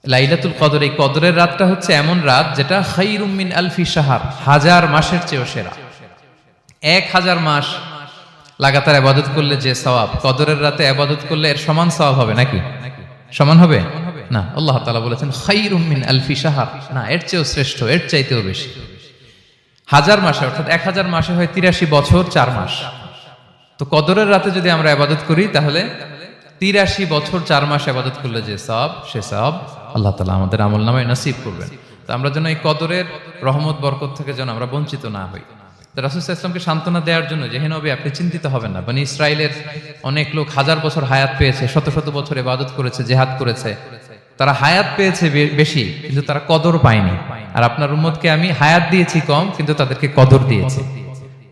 লাইলাতুল কদর, এই কদরের রাতটা হচ্ছে এমন রাত যেটা খায়রুম মিন আলফি শাহর, হাজার মাসের চেয়েও সেরা। 1000 মাস লাগাতার ইবাদত করলে যে সওয়াব, কদরের রাতে ইবাদত করলে এর সমান সওয়াব হবে নাকি? সমান হবে না। আল্লাহ তাআলা বলেছেন খায়রুম মিন আলফি শাহর, না এর চেয়েও শ্রেষ্ঠ, এর চাইতেও বেশি। 1000 মাসে অর্থাৎ 1000 মাসে হয় 83 বছর 4 মাস। তো কদরের রাতে যদি আমরা ইবাদত করি তাহলে 83 বছর 4 মাস ইবাদত করলে যে সওয়াব, সে সওয়াব আল্লাহ তাআলা আমাদের আমলনামায় নসিব করবেন। তো আমরা যেন এই কদরের রহমত বরকত থেকে যেন আমরা বঞ্চিত না হই। তো রাসূল সাল্লাল্লাহু আলাইহি ওয়াসাল্লামকে সান্ত্বনা দেওয়ার জন্য যে হে নবী আপনি চিন্তিত হবেন না, বনি ইসরাইলের অনেক লোক 1000 বছর হায়াত পেয়েছে, শত শত বছর ইবাদত করেছে, জিহাদ করেছে, তারা হায়াত পেয়েছে বেশি কিন্তু তারা কদর পায়নি। আর আপনার উম্মতকে আমি হায়াত দিয়েছি কম কিন্তু তাদেরকে কদর দিয়েছি।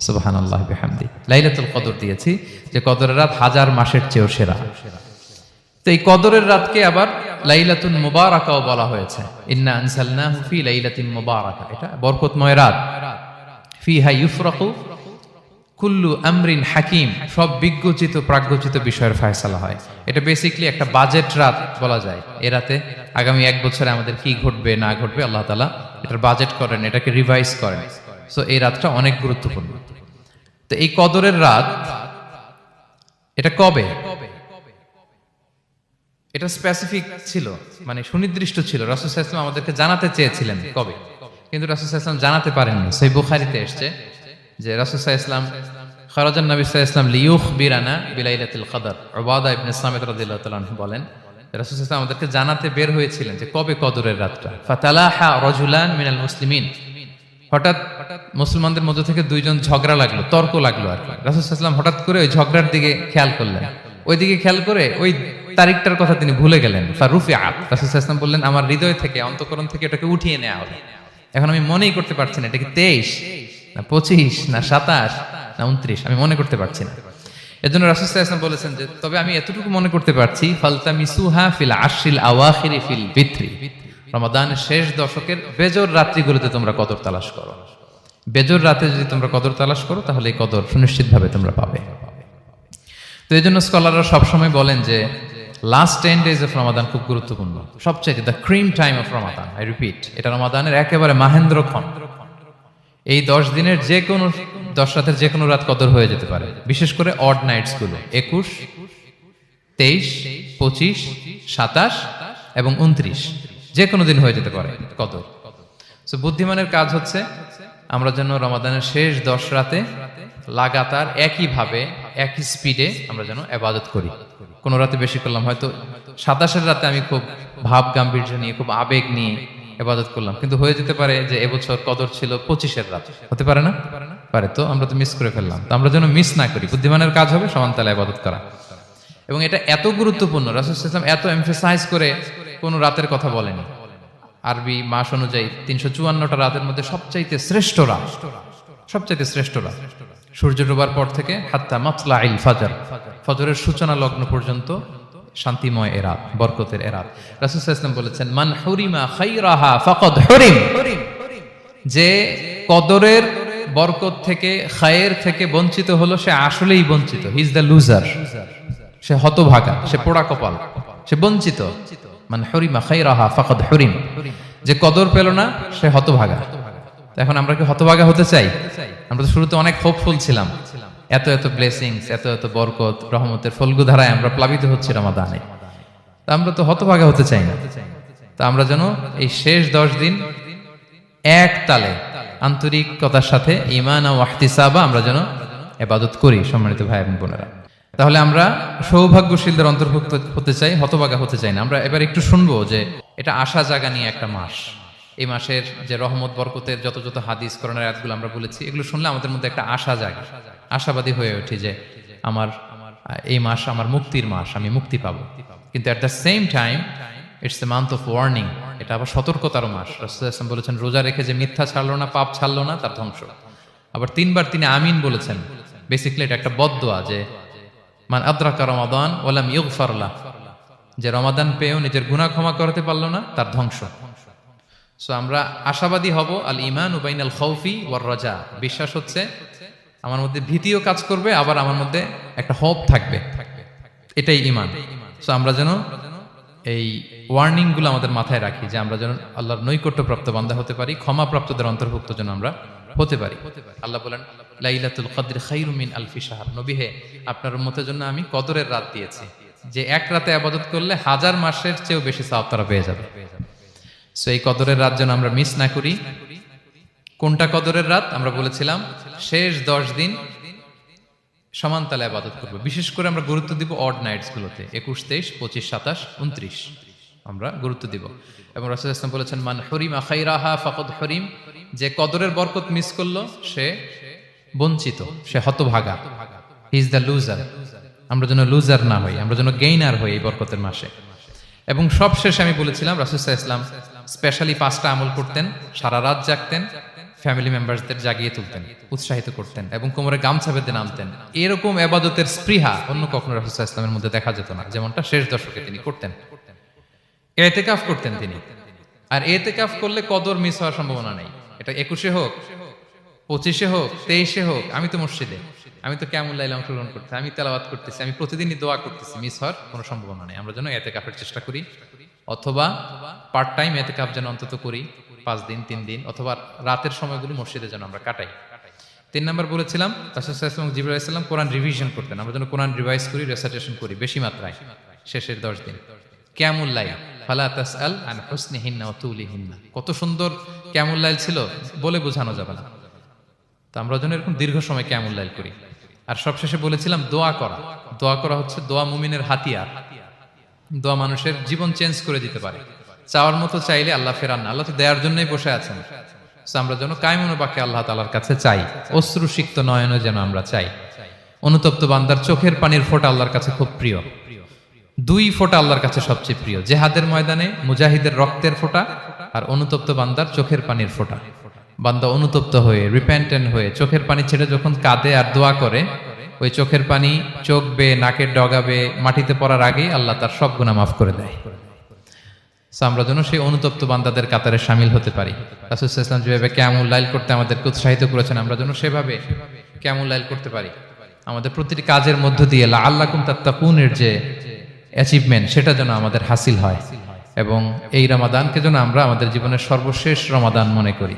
সুবহানাল্লাহ বিহামদি, লাইলাতুল কদর দিয়েছি, যে কদরের রাত 1000 মাসের চেয়েও সেরা। তো এই কদরের রাতকে আবার লাইলাতুল মুবারাকাও বলা হয়েছে। ইন্না আনসালনাহু ফি লাইলাতিন মুবারাকা, এটা বরকতময় রাত। ফিহা ইউফরাকু কুল্লু আমরিন হাকিম, সব বিজ্ঞচিত প্রাজ্ঞচিত বিষয়ের ফয়সালা হয়। এটা বেসিক্যালি একটা বাজেট রাত বলা যায়। এ রাতে আগামী 1 বছরে আমাদের কি ঘটবে না ঘটবে আল্লাহ তাআলা এটার বাজেট করেন, এটাকে রিভাইজ করেন। সো এই রাতটা অনেক গুরুত্বপূর্ণ। তো এই কদরের রাত এটা কবে, এটা স্পেসিফিক ছিল, মানে সুনির্দিষ্ট ছিল। রাসূল সাল্লাল্লাহু আলাইহি ওয়াসাল্লাম আমাদেরকে জানাতে চেয়েছিলেন কবে, কিন্তু রাসূল সাল্লাল্লাহু আলাইহি ওয়াসাল্লাম জানাতে পারেননি। সহিহ বুখারীতে এসেছে যে রাসূল সাল্লাল্লাহু আলাইহি ওয়াসাল্লাম খারাজান নবী সাল্লাল্লাহু আলাইহি ওয়াসাল্লাম লিয়ুখবিরানা বিলাইলাতিল কদর। উবাদা ইবনে সামিত রাদিয়াল্লাহু তাআলা আনহু বলেন রাসূল সাল্লাল্লাহু আলাইহি ওয়াসাল্লাম আমাদেরকে জানাতে বের হয়েছিলেন যে কবে কদরের রাতটা। ফাতালাহা রাজুলান মিনাল মুসলিমিন, হঠাৎ মুসলমানদের মধ্য থেকে দুইজন ঝগড়া লাগলো, তর্ক লাগলো আর কি। রাসূল সাল্লাল্লাহু আলাইহি ওয়াসাল্লাম হঠাৎ করে ওই ঝগড়ার দিকে খেয়াল করলেন, ওইদিকে খেয়াল করে ওই তারিখটার কথা তিনি ভুলে গেলেন। ফারুফিআত, রাসূল সাল্লাল্লাহু আলাইহি ওয়াসাল্লাম বললেন আমার হৃদয় থেকে, অন্তঃকরণ থেকে এটাকে উঠিয়ে নেওয়া হবে। এখন আমি মনেই করতে পারছি না এটা কি 23 না 25 না 27 না 29, আমি মনে করতে পারছি না। এজন্য রাসূল সাল্লাল্লাহু আলাইহি ওয়াসাল্লাম বলেছেন যে তবে আমি এতটুকু মনে করতে পারছি, ফালতামিসুহা ফিল আশরিল আওয়াখিরি ফিল বিত্রি, রমাদানের শেষ দশকের বেজর রাত্রিগুলোতে তোমরা কদর তালাশ করো। বেজর রাতে যদি তোমরা কদর তালাশ করো তাহলে এই কদর সুনিশ্চিতভাবে তোমরা পাবে। তো এই জন্য স্কলাররা সবসময় বলেন যে লাস্ট 10 days অফ রমাদান খুব গুরুত্বপূর্ণ, সবচেয়ে the cream time of Ramadan. I repeat, এটা রমাদানের একেবারে মাহেন্দ্রক্ষণ। এই 10 দিনের যে কোনো 10 রাতের যে কোনো রাত কদর হয়ে যেতে পারে, বিশেষ করে অড নাইটস গুলো 21, 23, 25, 27 এবং 29, যে কোনো দিন হয়ে যেতে পারে কদর। সো বুদ্ধিমানের কাজ হচ্ছে আমরা যেন রমাদানের শেষ 10 রাতে লাগাতার একইভাবে একই স্পিডে আমরা যেন ইবাদত করি। কোন রাতে বেশি করলাম, হয়তো 27-এর রাতে আমি খুব ভাব গাম্ভীর্য নিয়ে খুব আবেগ নিয়ে ইবাদত করলাম, কিন্তু হয়ে যেতে পারে যে এবছর কদর ছিল 25-এর রাত, হতে পারে না? পারে। তো আমরা তো মিস করে ফেললাম। তো আমরা যেন মিস না করি, বুদ্ধিমানের কাজ হবে সমান তালে ইবাদত করা। এবং এটা এত গুরুত্বপূর্ণ, রাসূল সাল্লাল্লাহু আলাইহি ওয়াসাল্লাম এত এমফাসাইজ করে কোন রাতের কথা বলেনি। আরবি মাস অনুযায়ী 354টা রাতের মধ্যে সবচাইতে শ্রেষ্ঠ রাত, সবচাইতে শ্রেষ্ঠ রাত সূর্য ডোবার পর থেকে হাত্তা মাতলাইল ফাজর, ফজরের সূচনা লগ্ন পর্যন্ত শান্তিময় এ রাত, বরকতের এ রাত। রাসূল সাল্লাল্লাহু আলাইহি ওয়াসাল্লাম বলেছেন মান হুরিমা খায়রাহা ফাকাদ হুরিম, যে কদরের বরকত থেকে খায়ের থেকে বঞ্চিত হলো সে আসলেই বঞ্চিত। হি ইজ দ্য লুজার, সে হতভাগা, সে পোড়া কপাল, সে বঞ্চিত। মান হুরিমা খায়রাহা ফাকাদ হুরিম, যে কদর পেল না সে হতভাগা। এখন আমরা কি হতভাগা হতে চাই? আমরা তো শুরুতে অনেক হোপফুল ছিলাম, এত এত ব্লেসিংস, এত এত বরকত, রহমতের ফলগুধারায় আমরা প্লাবিত হচ্ছি রমাদানে। তা আমরা তো হতভাগা হতে চাই না। তা আমরা যেন এই শেষ 10 দিন এক তালে আন্তরিকতার সাথে ঈমান ও ইহতিসাবা আমরা যেন ইবাদত করি। সম্মানিত ভাই এবং বোনেরা, তাহলে আমরা সৌভাগ্যশীলদের অন্তর্ভুক্ত হতে চাই, হতভাগা হতে চাই না। আমরা এবার একটু শুনবো যে এটা আশা জাগা নিয়ে একটা মাস। এই মাসের যে রহমত বরকতের যত যত হাদিস কোরআনের আয়াতগুলো আমরা বলেছি, এগুলো শুনলে আমাদের মধ্যে একটা আশা জাগে, আশাবাদী হয়ে ওঠে যে আমার এই মাস আমার মুক্তির মাস, আমি মুক্তি পাবো। কিন্তু at the same time it's a month of warning, এটা আবার সতর্কতার মাস। রাসূল সাল্লাল্লাহু আলাইহি ওয়াসাল্লাম বলেছেন রোজা রেখে যে মিথ্যা ছাড়লো না, পাপ ছাড়লো না, তার ধ্বংস। আবার 3 বার তিনি আমিন বলেছেন। বেসিক্যালি এটা একটা বদদোয়া যে মান আদরাকা রমাদান ওয়া লাম ইগফার লাহ, যে রমাদান পেয়েও নিজের গুনাহ ক্ষমা করতে পারলো না, তার ধ্বংস। সো আমরা আশাবাদী হব। আল ঈমানু বাইনাল খাউফি ওয়ার রাজা, বিশ্বাস হচ্ছে আমার মধ্যে ভীতিও কাজ করবে, আবার আমার মধ্যে একটা হোপ থাকবে, এটাই ঈমান। সো আমরা যেন এই ওয়ার্নিংগুলো আমাদের মাথায় রাখি যে আমরা যেন আল্লাহর নৈকট্যপ্রাপ্ত বান্দা হতে পারি, ক্ষমাপ্রাপ্তদের অন্তর্ভুক্ত যেন আমরা হতে পারি। আল্লাহ বলেন লাইলাতুল কদর খায়রুম মিন আলফি শাহর, নবী হে আপনার উম্মতের জন্য আমি কদরের রাত দিয়েছি, যে এক রাতে ইবাদত করলে 1000 মাসের চেয়েও বেশি সওয়াব তারা পেয়ে যাবে। সো এই কদরের রাত যেন আমরা মিস না করি। কোনটা কদরের রাত? আমরা বলেছিলাম শেষ 10 দিন সমান তালে ইবাদত করব। বিশেষ করে আমরা গুরুত্ব দিব অড নাইটস গুলোতে, 21, 23, 25, 27, 29 আমরা গুরুত্ব দিব। এবং রাসূল সাল্লাল্লাহু আলাইহি ওয়াসাল্লাম বলেছেন মান হুরিমা খায়রাহা ফাকাদ হুরিম, যে কদরের বরকত মিস করলো সে বঞ্চিত, সে হতভাগা, হি ইজ দ্য লুজার। আমরা যেন লুজার না হই, আমরা যেন গেইনার হই এই বরকতের মাসে। এবং সবশেষে আমি বলেছিলাম রাসূল সাল্লাল্লাহু আলাইহি ওয়াসাল্লাম স্পেশালি 5টা আমল করতেন, সারা রাত জাগতেন, ফ্যামিলি মেম্বারসদের জাগিয়ে তুলতেন, উৎসাহিত করতেন এবং কোমরে গামছা বেঁধে নামতেন। এরকম ইবাদতের স্পৃহা অন্য কখনো রাসূল সাল্লাল্লাহু আলাইহি ওয়াসাল্লামের মধ্যে দেখা যেত না, যেমনটা শেষ দশকে তিনি করতেন। ইতিকাফ করতেন তিনি, আর ইতিকাফ করলে কদর মিস হওয়ার সম্ভাবনা নেই। এটা 21-এ হোক, 25-এ হোক, 23-এ হোক, আমি তো মসজিদে, আমি তো কিয়ামুল লাইলে অংশগ্রহণ করতেছি, আমি তেলাওয়াত করতেছি, আমি প্রতিদিনই দোয়া করতেছি, মিস হওয়ার কোনো সম্ভাবনা নেই। আমরা যেন ইতিকাফের চেষ্টা করি, অথবা পার্ট টাইম ইতিকাফ যেন অন্তত করি 5 দিন, 3 দিন, অথবা রাতের সময়গুলো মসজিদে যেন আমরা কাটাই। 3 নাম্বার বলেছিলাম রাসূল সাল্লাল্লাহু আলাইহি ওয়াসাল্লাম জিবরাইল আলাইহিস সালাম কোরআন রিভিশন করতেন। আমরা যেন কোরআন রিভাইজ করি, রেসাইটেশন করি বেশি মাত্রায় শেষের 10 দিন। কিয়ামুল লাইল ফালা তাসআল আন হুসনিহিন্না ওয়া তুলিহিন্না, কত সুন্দর কিয়ামুল লাইল ছিল বলে বোঝানো যাবে না। তো আমরা যেন এরকম দীর্ঘ সময় কিয়ামুল লাইল করি। আর সবশেষে বলেছিলাম দোয়া করা। দোয়া করা হচ্ছে দোয়া মুমিনের হাতিয়ার। দোয়া মানুষের জীবন চেঞ্জ করে দিতে পারে। চাওয়ার মতো চাইলে আল্লাহ ফেরান না, আল্লাহ তো দেওয়ার জন্যই বসে আছেন। আমরা যেন কায়মুন বাকে আল্লাহ তাআলার কাছে চাই, অশ্রুসিক্ত নয়নে যেন আমরা চাই। অনুতপ্ত বান্দার চোখের পানির ফোঁটা আল্লাহর কাছে খুব প্রিয়। 2 ফোঁটা আল্লাহর কাছে সবচেয়ে প্রিয়, জিহাদের ময়দানে মুজাহিদের রক্তের ফোঁটা আর অনুতপ্ত বান্দার চোখের পানির ফোঁটা। বান্দা অনুতপ্ত হয়ে, রিপেন্টেন্ট হয়ে চোখের পানি ছেড়ে যখন কাঁদে আর দোয়া করে, ওই চোখের পানি চোখ বেয়ে, নাকের ডগা বেয়ে মাটিতে পড়ার আগেই আল্লাহ তার সব গুনাহ মাফ করে দেয়। আমরা যেন সেই অনুতপ্ত বান্দাদের কাতারে শামিল হতে পারি। রাসূল সাল্লাল্লাহু আলাইহি ওয়াসাল্লাম যেভাবে কিয়ামুল লাইল করতে আমাদেরকে উৎসাহিত করেছেন, আমরা যেন সেভাবে কিয়ামুল লাইল করতে পারি। আমাদের প্রতিটি কাজের মধ্য দিয়ে লাআল্লাকুম তাত্তাকুনের যে অ্যাচিভমেন্ট, সেটা যেন আমাদের হাসিল হয়। এবং এই রমাদানকে যেন আমরা আমাদের জীবনের সর্বশেষ রমাদান মনে করি।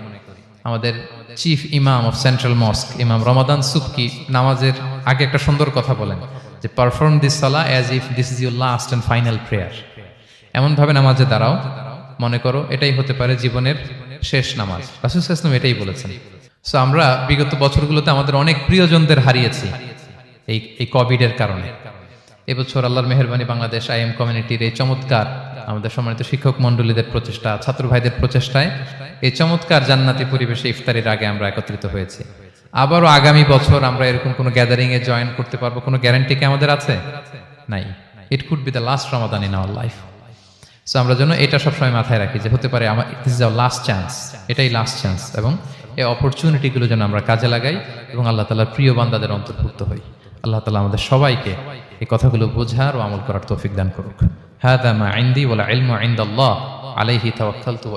আমাদের চিফ ইমাম অফ সেন্ট্রাল মস্ক ইমাম রমাদান সুবকি নামাজের আগে একটা সুন্দর কথা বলেন যে perform this Salah as if this is your last and final prayer. এমন ভাবে নামাজে দাঁড়াও, মনে করো এটাই হতে পারে জীবনের শেষ নামাজ। রাসূল সাল্লাল্লাহু আলাইহি ওয়াসাল্লাম এটাই বলেছেন। সো আমরা বিগত বছরগুলোতে আমাদের অনেক প্রিয়জনদের হারিয়েছি এই কোভিডের কারণে। এবছর আল্লাহর মেহেরবানি বাংলাদেশ আইএম কমিউনিটির এই চমৎকার, আমাদের সম্মানিত শিক্ষক মন্ডলীদের প্রচেষ্টা, ছাত্র ভাইদের প্রচেষ্টায় এই চমৎকার জান্নাতি পরিবেশে ইফতারের আগে আমরা একত্রিত হয়েছি। আবারও আগামী বছর আমরা এরকম কোনো গ্যাদারিং এ জয়েন করতে পারবো, কোনো গ্যারান্টি কি আমাদের আছে? নাই। It could be the last Ramadan in our life. So আমরা যেন এটা সবসময় মাথায় রাখি যে হতে পারে আমার this is our last chance, এটাই লাস্ট চান্স। এবং এই অপরচুনিটিগুলো যেন আমরা কাজে লাগাই এবং আল্লাহ তাআলার প্রিয় বান্দাদের অন্তর্ভুক্ত হই। আল্লাহ তাআলা আমাদের সবাইকে এই কথাগুলো বোঝার ও আমল করার তৌফিক দান করুক। হাদা মা ইনদি ওয়াল ইলমু ইনদাল্লাহ আলাইহি তাওয়াক্কালতু।